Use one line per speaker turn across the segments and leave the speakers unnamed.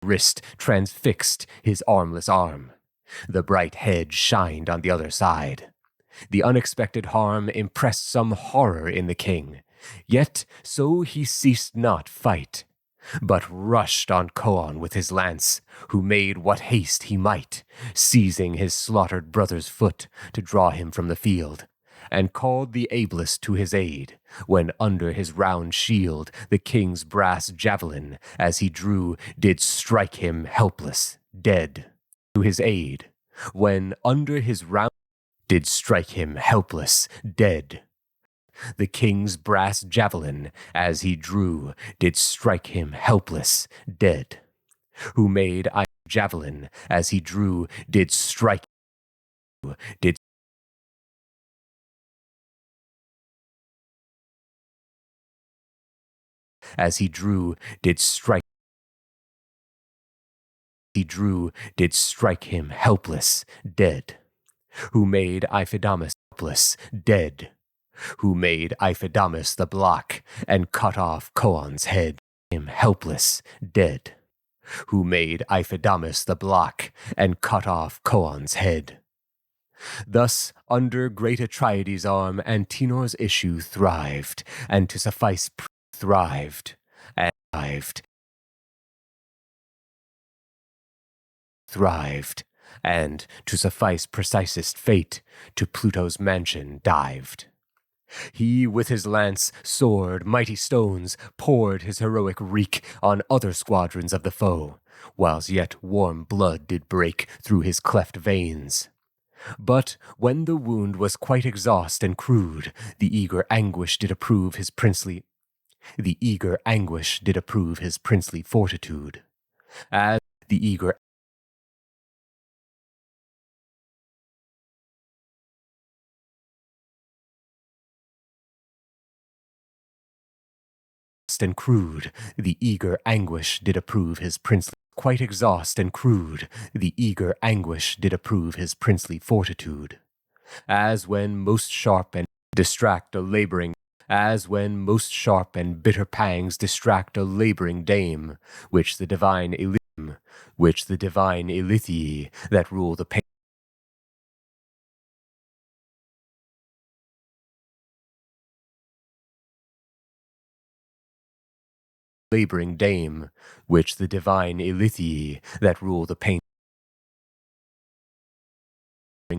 wrist transfixed his armless arm. The bright head shined on the other side. The unexpected harm impressed some horror in the king, yet so he ceased not fight, but rushed on Koan with his lance, who made what haste he might, seizing his slaughtered brother's foot to draw him from the field, and called the ablest to his aid, when under his round shield the king's brass javelin, as he drew, did strike him helpless, dead. To his aid, when under his round did strike him helpless, dead. The king's brass javelin, as he drew, did strike him helpless, dead. Who made I javelin, as he drew, did strike, did as he drew, did strike, he drew, did strike him helpless, dead. Who made Iphidamus helpless, dead. Who made Iphidamus the block, and cut off Koan's head, him helpless, dead. Who made Iphidamus the block, and cut off Koan's head. Thus, under great Atrides' arm, Antenor's issue thrived, and to suffice thrived, and thrived, and to suffice precisest fate, to Pluto's mansion dived. He with his lance, sword, mighty stones, poured his heroic wreak on other squadrons of the foe, whiles yet warm blood did break through his cleft veins. But when the wound was quite exhaust and crude, the eager anguish did approve his princely fortitude. As the eager and crude, the eager anguish did approve his princely quite exhaust and crude, the eager anguish did approve his princely fortitude. As when most sharp and distract a laboring, as when most sharp and bitter pangs distract a laboring dame, which the divine Iliad, that rule the pain, laboring dame, which the divine Iliad, that rule the pain,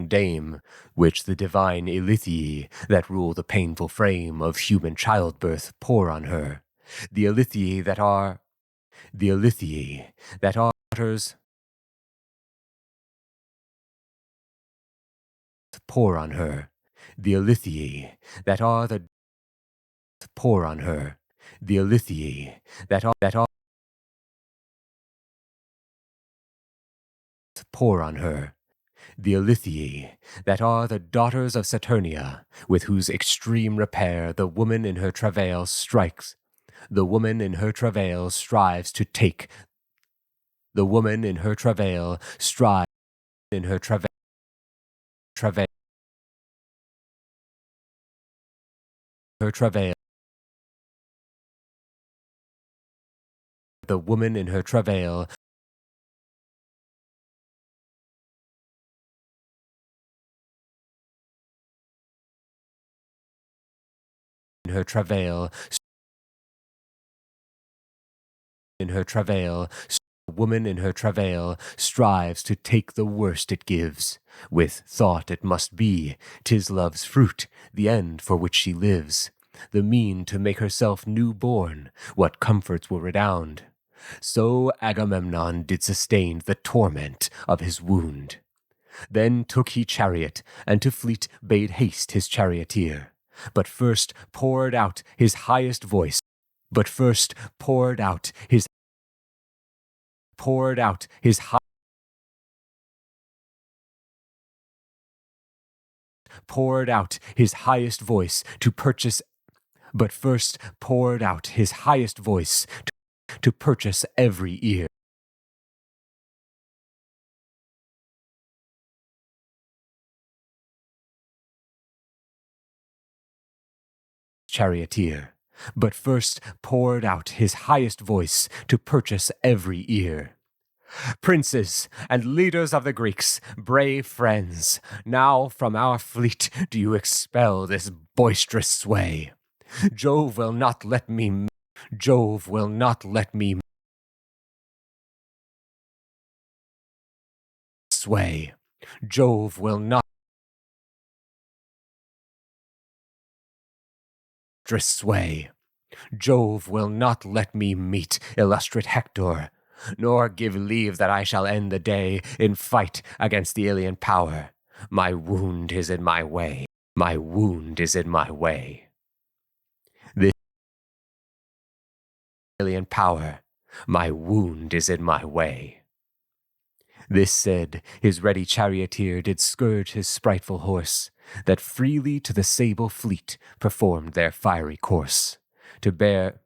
dame, which the divine Iliad, that rule the painful frame of human childbirth, pour on her, the Iliad that are daughters, pour on her, the Iliad that are the pour on her, the Iliad that are pour on her, the Iliad that are the daughters of Saturnia, with whose extreme repair the woman in her travail strives to take, the woman in her travail strives in her travail, her travail, the woman in her travail, in her travail, the woman in her travail strives to take the worst it gives, with thought it must be, 'tis love's fruit, the end for which she lives, the mean to make herself new born, what comforts will redound. So Agamemnon did sustain the torment of his wound. Then took he chariot, and to fleet bade haste his charioteer, but first poured out his highest voice, poured out his highest voice to purchase, but first poured out his highest voice to purchase every ear. Charioteer, but first poured out his highest voice to purchase every ear. Princes and leaders of the Greeks, brave friends, now from our fleet do you expel this boisterous sway. Jove will not let me sway. Jove will not sway. Jove will not let me meet illustrate Hector, nor give leave that I shall end the day in fight against the Ilian power. My wound is in my way. My wound is in my way. This Ilian power, my wound is in my way. This said, his ready charioteer did scourge his spriteful horse, that freely to the sable fleet performed their fiery course, to bear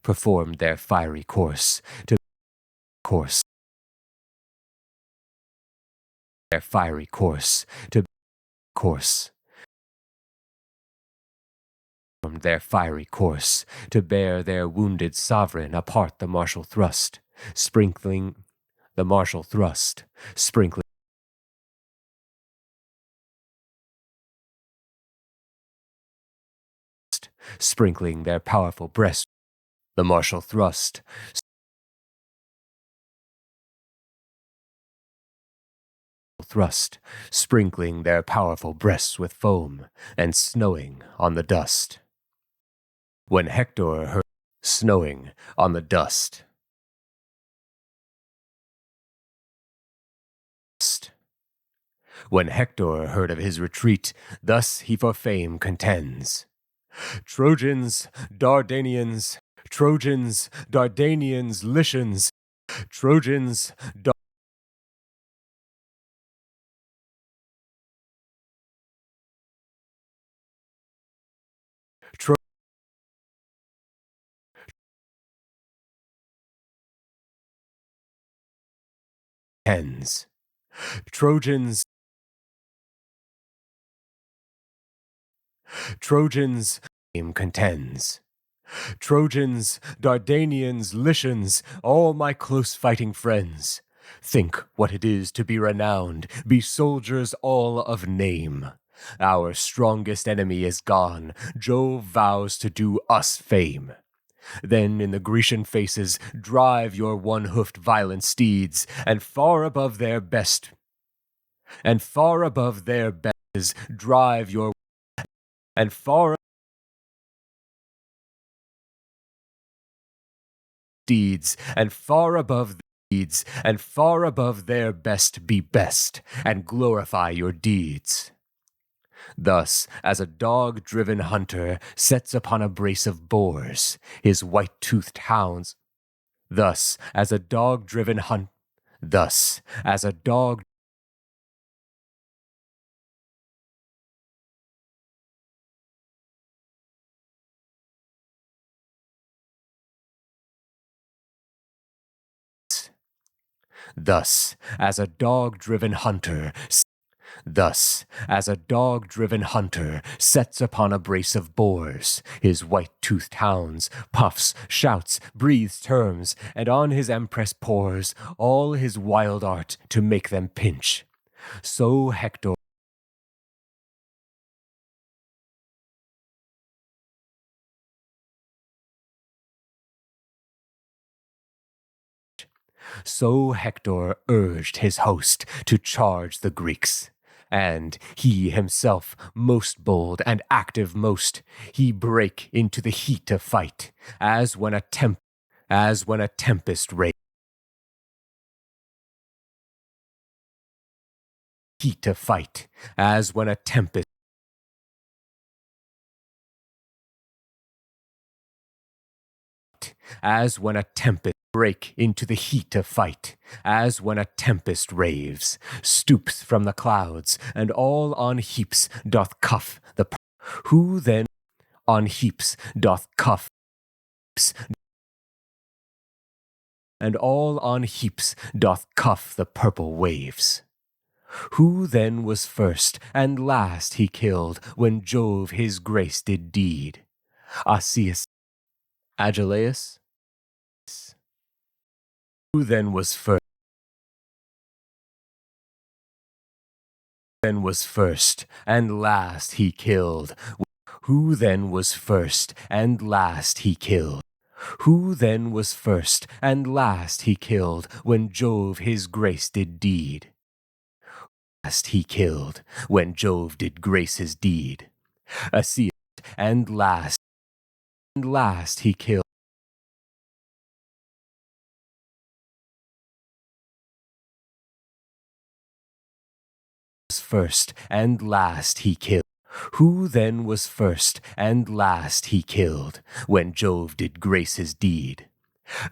their fiery course, their fiery course, to their fiery course, to bear their wounded sovereign apart the martial thrust, sprinkling their powerful breast, the martial thrust, sprinkling their powerful breasts with foam and snowing on the dust. When Hector heard snowing on the dust, when Hector heard of his retreat, thus he for fame contends. Trojans, Dardanians, Lycians, Trojans, Trojans, contends. Trojans, Dardanians, Lycians, all my close fighting friends, think what it is to be renowned, be soldiers all of name. Our strongest enemy is gone, Jove vows to do us fame. Then in the Grecian faces drive your one-hoofed violent steeds, and far above their best, drive your, and far deeds, and far above the deeds, and far above their best be best, and glorify your deeds. Thus, as a dog-driven hunter sets upon a brace of boars, his white-toothed hounds, thus, as a dog-driven hunter sets upon a brace of boars, his white-toothed hounds, puffs, shouts, breathes terms, and on his empress pours all his wild art to make them pinch. So Hector urged his host to charge the Greeks. And he himself, most bold and active most, he brake into the heat of fight, as when a tempest rages. Heat of fight, as when a tempest break into the heat of fight, as when a tempest raves, stoops from the clouds, and all on heaps doth cuff the who then on heaps doth cuff, and all on heaps doth cuff the purple waves. Who then was first and last he killed when Jove his grace did deed? Asius, Agelaus? Who then was first? then was first and last he killed? Who then was first and last he killed? Who then was first and last he killed when Jove his grace did deed? Last he killed when Jove did grace his deed. Aeneas and last he killed. First and last he killed. Who then was first and last he killed when Jove did grace his deed?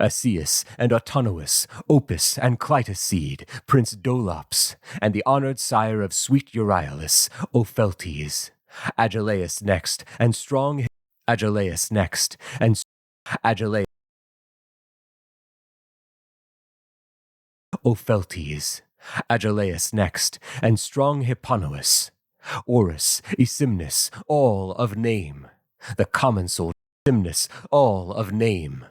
Aeneas and Autonomous, Opus and Clytocede, Prince Dolops, and the honored sire of sweet Euryalus, Opheltes. Agelaus next, and strong Agelaus next, and Agelaus Opheltes. Agelaus next, and strong Hipponous. Orus, Aesymnus, all of name. The common soldier, Aesymnus, all of name.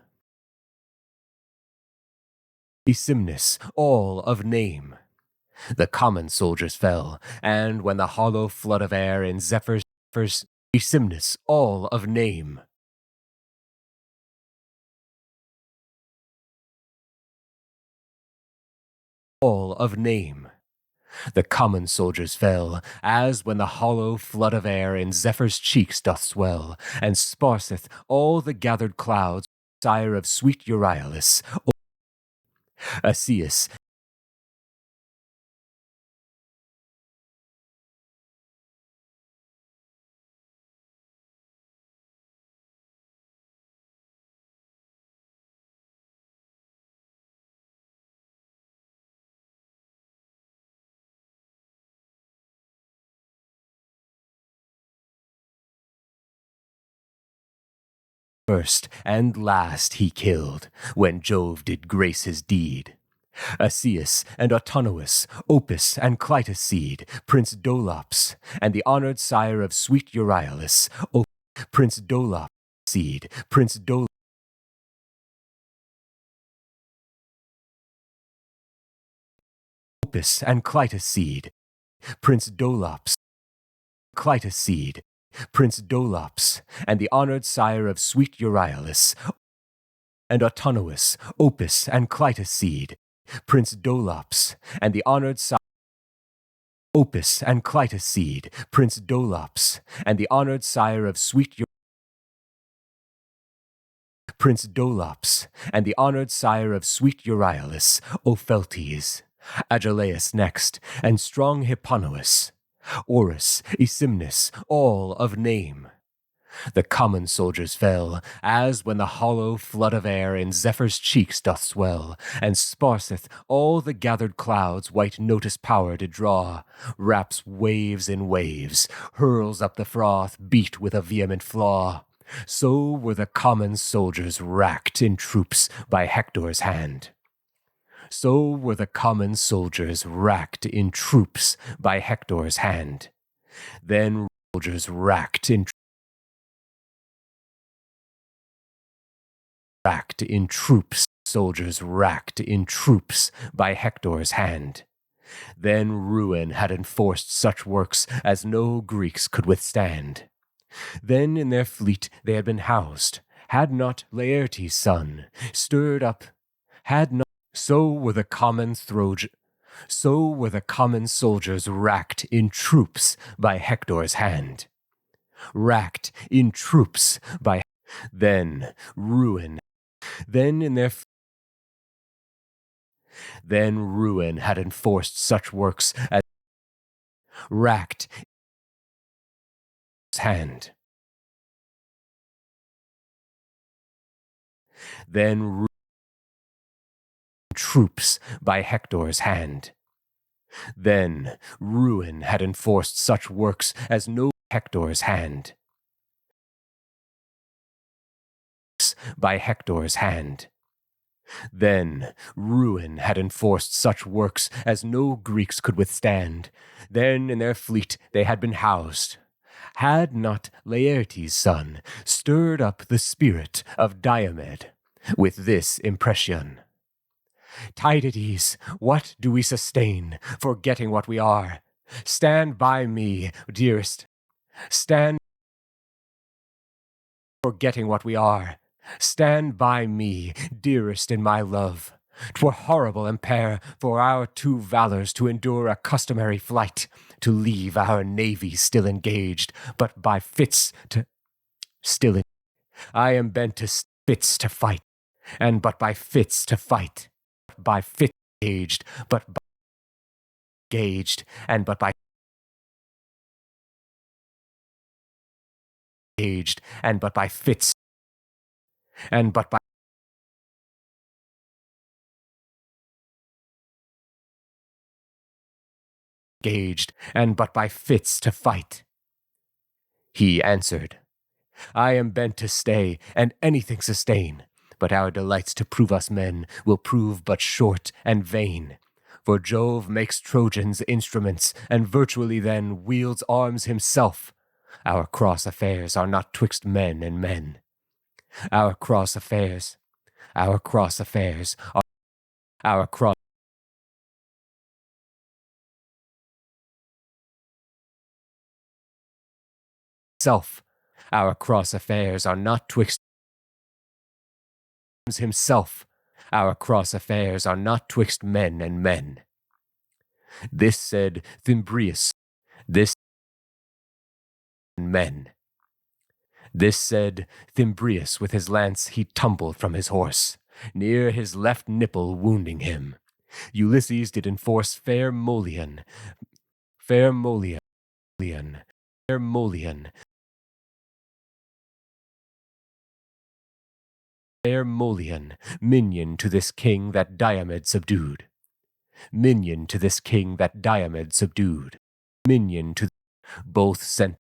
Aesymnus, all of name. The common soldiers fell, and when the hollow flood of air in Zephyr's Aesymnus, all of name. All of name. The common soldiers fell, as when the hollow flood of air in Zephyr's cheeks doth swell, and sparseth all the gathered clouds, sire of sweet Euryalus. Aeneas. First and last he killed, when Jove did grace his deed. Aeneas and Autonomous, Opus and Clytocede, Prince Dolops, and the honored sire of sweet Euryalus, Prince Dolops, seed, Prince Dolops. Opus and Clytocede, Prince Dolops, Clytocede, Prince Dolops, and the honored sire of sweet Euryalus, and Autonomous, Opus and Clytocede, Prince Dolops, and the honored sire Opus and Clytocede, Prince Dolops, and the honored sire of sweet Prince Dolops, and the honored sire of sweet Euryalus, Opheltes. Agelaus next, and strong Hipponous. Orus, Aesymnus, all of name. The common soldiers fell, as when the hollow flood of air in Zephyr's cheeks doth swell, and sparseth all the gathered clouds white notice power to draw, wraps waves in waves, hurls up the froth beat with a vehement flaw. So were the common soldiers racked in troops by Hector's hand. So were the common soldiers racked in troops by Hector's hand. Then soldiers racked in troops, soldiers racked in troops by Hector's hand. Then ruin had enforced such works as no Greeks could withstand. Then in their fleet they had been housed, had not Laertes' son stirred up, had not. So were the common soldiers racked in troops by Hector's hand. Racked in troops by then ruin. Then ruin had enforced such works as racked hand. Then troops by Hector's hand. Then ruin had enforced such works as no Hector's hand. By Hector's hand. Then ruin had enforced such works as no Greeks could withstand. Then in their fleet they had been housed. Had not Laertes' son stirred up the spirit of Diomed with this impression: Tydides, what do we sustain, forgetting what we are? Stand by me, dearest. Stand forgetting what we are. Stand by me, dearest in my love. 'Twere horrible impair for our two valors to endure a customary flight, to leave our navy still engaged, but by fits to still. I am bent to fits to fight, and but by fits to fight, by fits engaged, but by engaged, and but by engaged, and but by fits, and but by engaged, and but by fits to fight. He answered, I am bent to stay, and anything sustain, but our delights to prove us men will prove but short and vain. For Jove makes Trojans instruments, and virtually then wields arms himself. Our cross affairs are not twixt men and men. Our cross affairs are our cross self. Our cross affairs are not twixt himself. Our cross affairs are not twixt men and men. This said Thymbraeus. This men. This said Thymbraeus, with his lance he tumbled from his horse, near his left nipple wounding him. Ulysses did enforce fair Molion, fair Molion, fair Molion, fair Molion, minion to this king that Diomed subdued. Minion to this king that Diomed subdued. Minion to both sent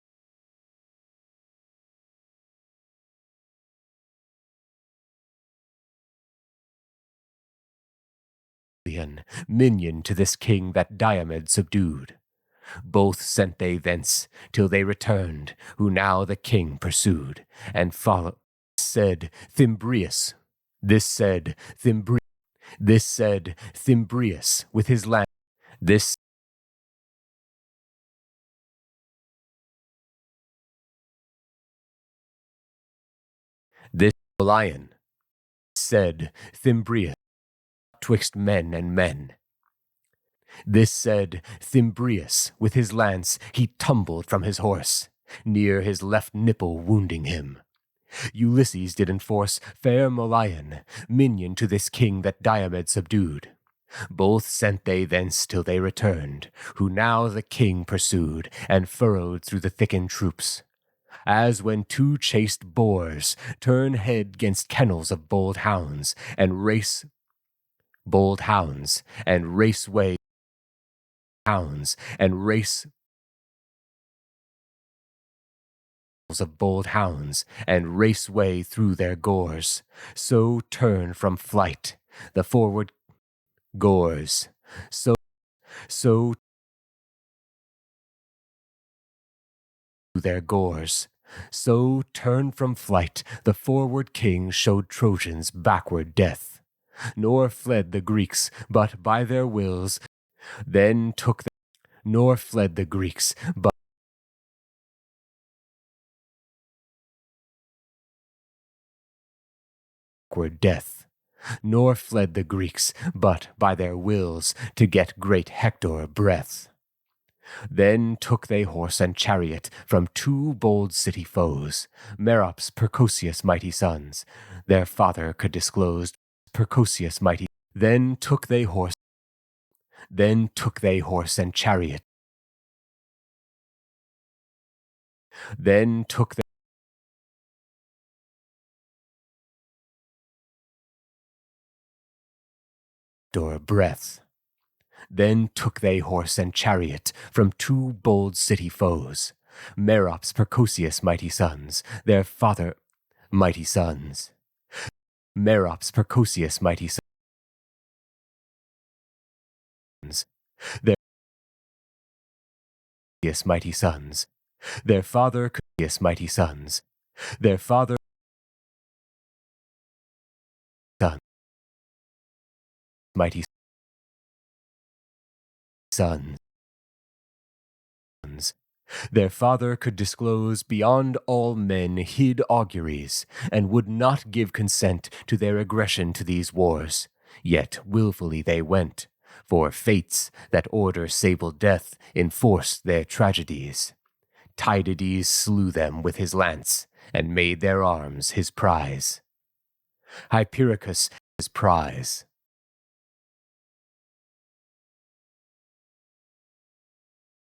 minion to this king that Diomed subdued. Both sent they thence, till they returned, who now the king pursued, and followed. Said Thymbraeus, this said Thymbraeus, with his lance, this lion, said Thymbraeus, twixt men and men. This said Thymbraeus, with his lance he tumbled from his horse, near his left nipple wounding him. Ulysses did enforce fair Molion, minion to this king that Diomed subdued. Both sent they thence till they returned, who now the king pursued, and furrowed through the thickened troops. As when two chaste boars turn head 'gainst kennels of bold hounds, and race way hounds, and race of bold hounds, and race way through their gores, so turn from flight the forward gores, so their gores, so turn from flight the forward king showed Trojans backward death, nor fled the Greeks, but by their wills, then took nor fled the Greeks, but backward death, nor fled the Greeks, but by their wills, to get great Hector breath. Then took they horse and chariot from two bold city foes, Merops' Percosius' mighty sons, their father could disclose, Percosius' mighty. Then took they horse and chariot. Then took they Hector breath. Then took they horse and chariot from two bold city foes, Merops' Percosius' mighty sons, their father mighty sons. Merops' Percosius' mighty sons, their mighty sons, their father Percosius' mighty sons, their father son, mighty sons. Their father could disclose beyond all men hid auguries, and would not give consent to their aggression to these wars. Yet willfully they went, for fates that order sable death enforced their tragedies. Tydides slew them with his lance, and made their arms his prize. Hypericus his prize.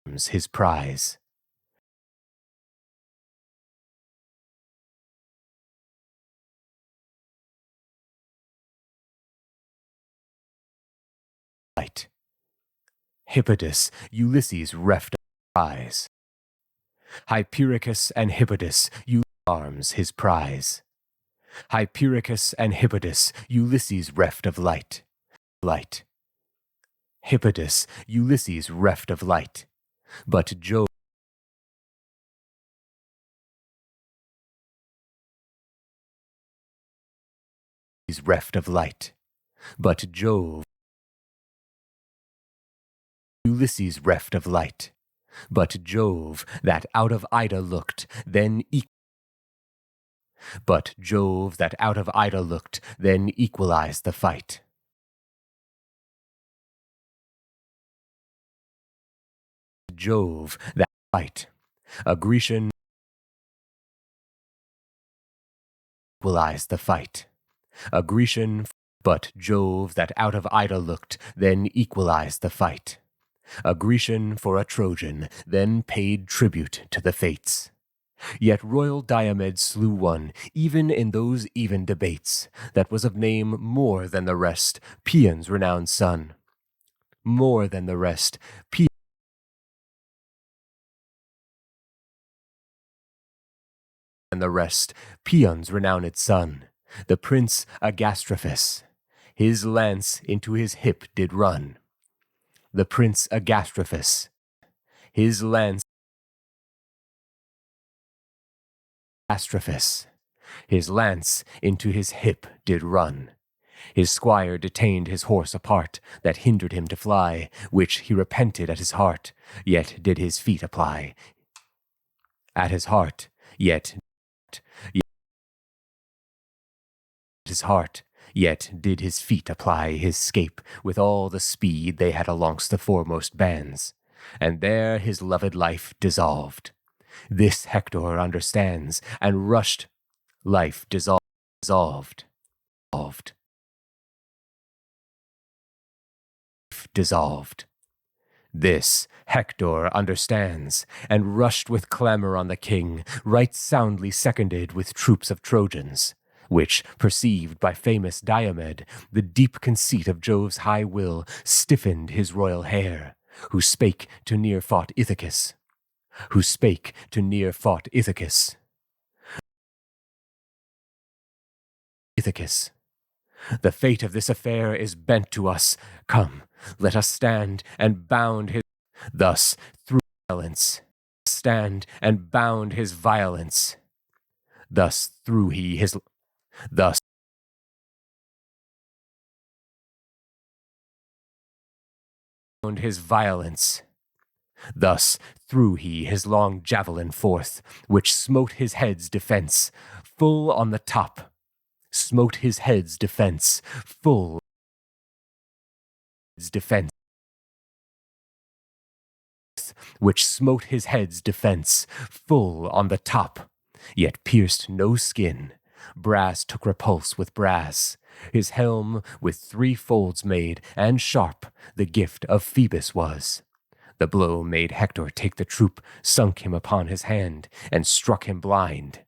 His prize. Light. Hippodus, Ulysses reft prize. Hypericus and Hippodus, arms his prize. Hypericus and Hippodus, Ulysses reft of light. Light. Hippodus, Ulysses reft of light. But Jove is reft of light. But Jove Ulysses reft of light. But Jove that out of Ida looked, then But Jove that out of Ida looked, then equalized the fight. Jove that fight. A Grecian equalized the fight. A Grecian, but Jove that out of Ida looked, then equalized the fight. A Grecian for a Trojan, then paid tribute to the fates. Yet royal Diomed slew one, even in those even debates, that was of name more than the rest, Paeon's renowned son. More than the rest, Paeon's renowned son, the prince Agastrophus. His lance into his hip did run. The prince Agastrophus. His lance his lance into his hip did run. His squire detained his horse apart, that hindered him to fly, which he repented at his heart, yet did his feet apply. At his heart, yet did his feet apply his scape with all the speed they had alongst the foremost bands, and there his loved life dissolved. This Hector understands, and rushed, life dissolved. This Hector understands, and rushed with clamor on the king, right soundly seconded with troops of Trojans, which, perceived by famous Diomed, the deep conceit of Jove's high will, stiffened his royal hair, who spake to near-fought Ithacus. The fate of this affair is bent to us. Come, let us stand and bound his thus through violence. Stand and bound his violence. Thus threw he his thus bound his violence. Thus threw he his long javelin forth, which smote his head's defence, full on the top. Smote his head's defence, full his defence, which smote his head's defence, full on the top, yet pierced no skin. Brass took repulse with brass. His helm with 3 folds made, and sharp, the gift of Phoebus was. The blow made Hector take the troop, sunk him upon his hand, and struck him blind.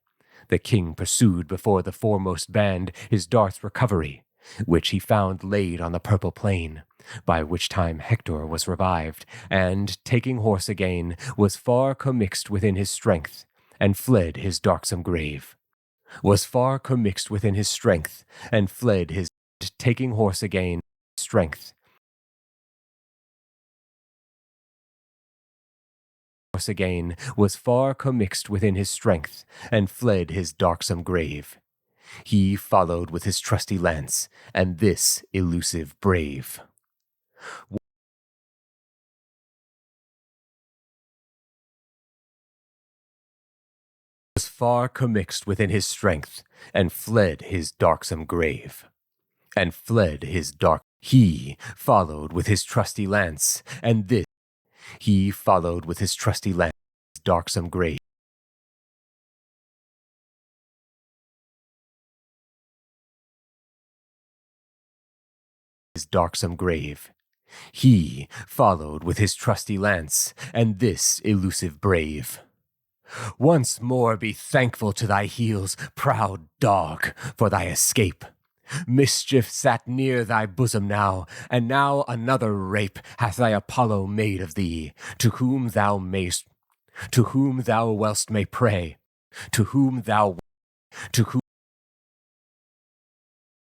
The king pursued before the foremost band his dart's recovery, which he found laid on the purple plain, by which time Hector was revived, and, taking horse again, was far commixed within his strength, and fled his darksome grave. Taking horse again, strength. Again was far commixed within his strength, and fled his darksome grave. He followed with his trusty lance, and this elusive brave. far commixed within his strength, and fled his darksome grave. And fled his dark. He followed with his trusty lance, and this he followed with his trusty lance, his darksome grave. His darksome grave. He followed with his trusty lance, and this elusive brave. Once more be thankful to thy heels, proud dog, for thy escape. Mischief sat near thy bosom now, and now another rape hath thy Apollo made of thee, to whom thou wellst may pray, to whom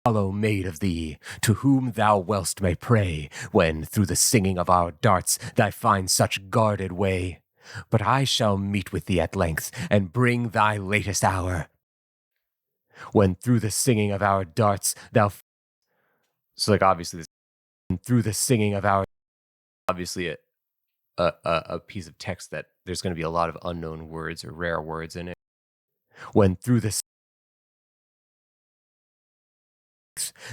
Apollo made of thee, to whom thou wellst may pray, when through the singing of our darts thou find such guarded way. But I shall meet with thee at length, and bring thy latest hour. When through the singing of our darts thou... So, like, obviously, through the singing of our... Obviously, a piece of text that there's going to be a lot of unknown words or rare words in it. When through the...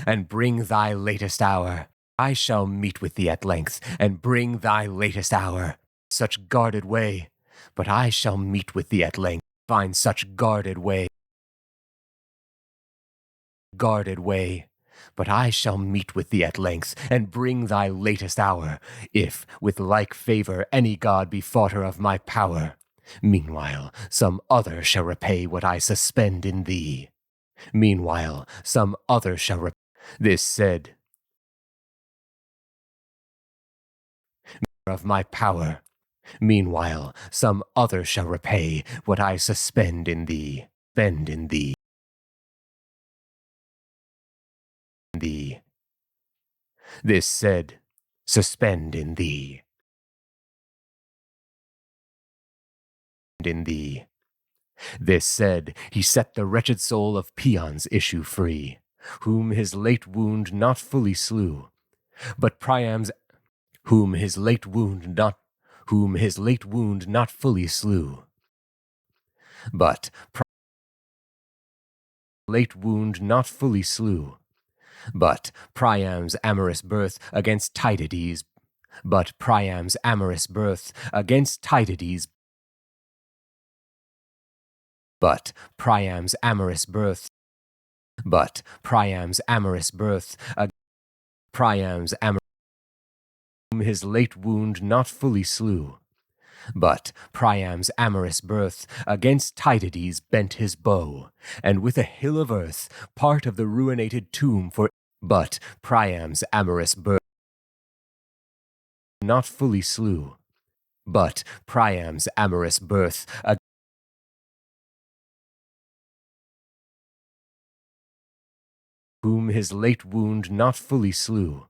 And bring thy latest hour. I shall meet with thee at length, and bring thy latest hour. Such guarded way. But I shall meet with thee at length, find such guarded way. Guarded way, but I shall meet with thee at length, and bring thy latest hour, if with like favor any god be faughter of my power. Meanwhile, some other shall repay what I suspend in thee. Meanwhile, some other shall repay. This said, of my power. Meanwhile, some other shall repay what I suspend in thee. Spend in thee. This said, suspend in thee. In thee. This said, he set the wretched soul of Paeon's issue free, whom his late wound not fully slew, but Priam's whom his late wound not fully slew, but late wound not fully slew. But Priam's amorous birth against Tydides, but Priam's amorous birth against Tydides, but Priam's amorous birth, but Priam's amorous birth, Priam's amorous, whom his late wound not fully slew. But Priam's amorous birth against Tydides bent his bow, and with a hill of earth, part of the ruinated tomb for. But Priam's amorous birth not fully slew. But Priam's amorous birth whom his late wound not fully slew.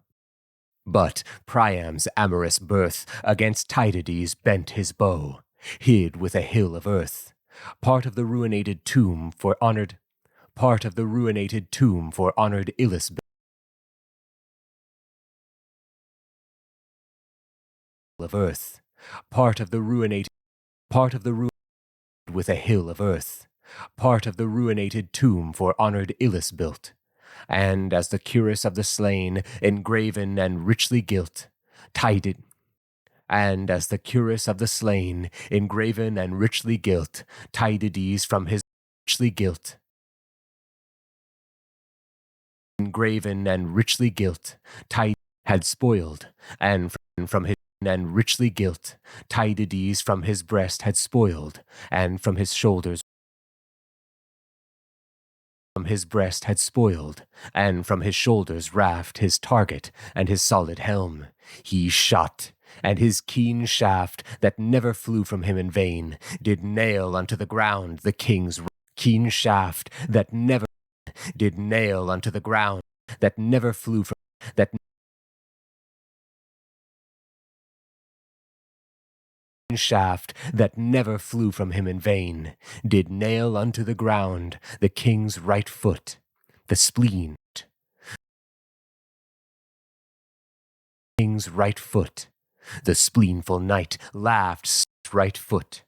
But Priam's amorous birth against Tydides bent his bow, hid with a hill of earth, part of the ruinated tomb for honored Ilus of earth, part of the ruinated with a hill of earth, part of the ruinated tomb for honored Ilus built, and as the cuirass of the slain, engraven and richly gilt, tided, and as the cuirass of the slain, engraven and richly gilt, Tydides from his richly gilt, engraven and richly gilt, had spoiled, and from his and richly gilt, Tydides from his breast had spoiled, and from his shoulders raft his target and his solid helm. He shot, and his keen shaft that never flew from him in vain did nail unto the ground the king's keen shaft that never did nail unto the ground that never flew from that shaft that never flew from him in vain, did nail unto the ground the king's right foot, the spleen. King's right foot, the spleenful knight laughed right foot.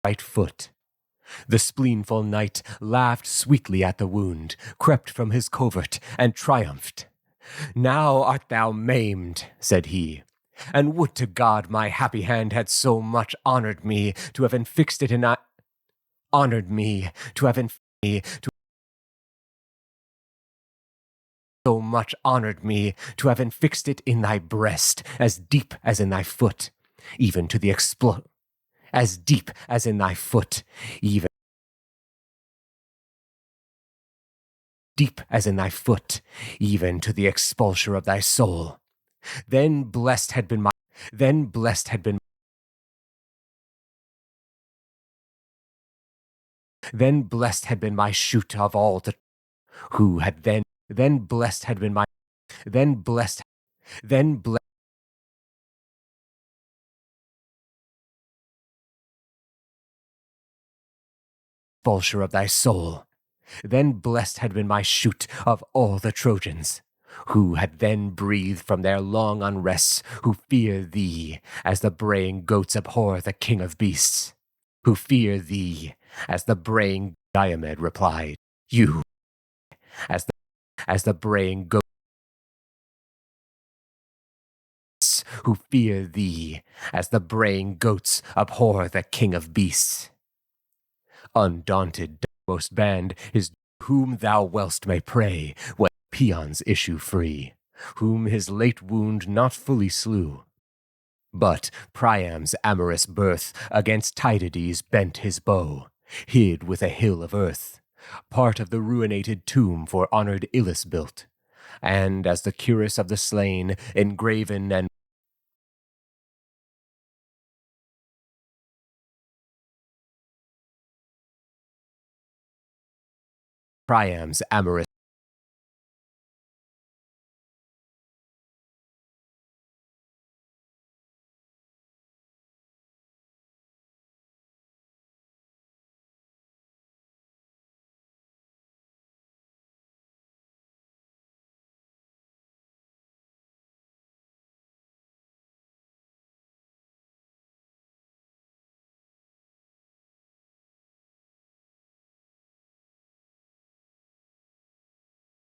right foot. The spleenful knight laughed sweetly at the wound, crept from his covert, and triumphed. Now art thou maimed, said he, and would to God my happy hand had so much honored me to have infixed it in honored me to have me to so much honored me to have infixed it in thy breast, as deep as in thy foot, even to the as deep as in thy foot, even deep as in thy foot, even to the expulture of thy soul. Then blessed had been my shoot of all the who had then blessed had been my expulture of thy soul. Then blessed had been my shoot of all the Trojans, who had then breathed from their long unrests, who fear thee, as the braying goats abhor the king of beasts, who fear thee, as the braying Diomed replied, you, as the braying goats, who fear thee, as the braying goats abhor the king of beasts. Undaunted most band is whom thou wellst may pray when peons issue free, whom his late wound not fully slew. But Priam's amorous birth against Tydides bent his bow, hid with a hill of earth, part of the ruinated tomb for honored Ilus built, and as the cuirass of the slain, engraven and Priam's amorous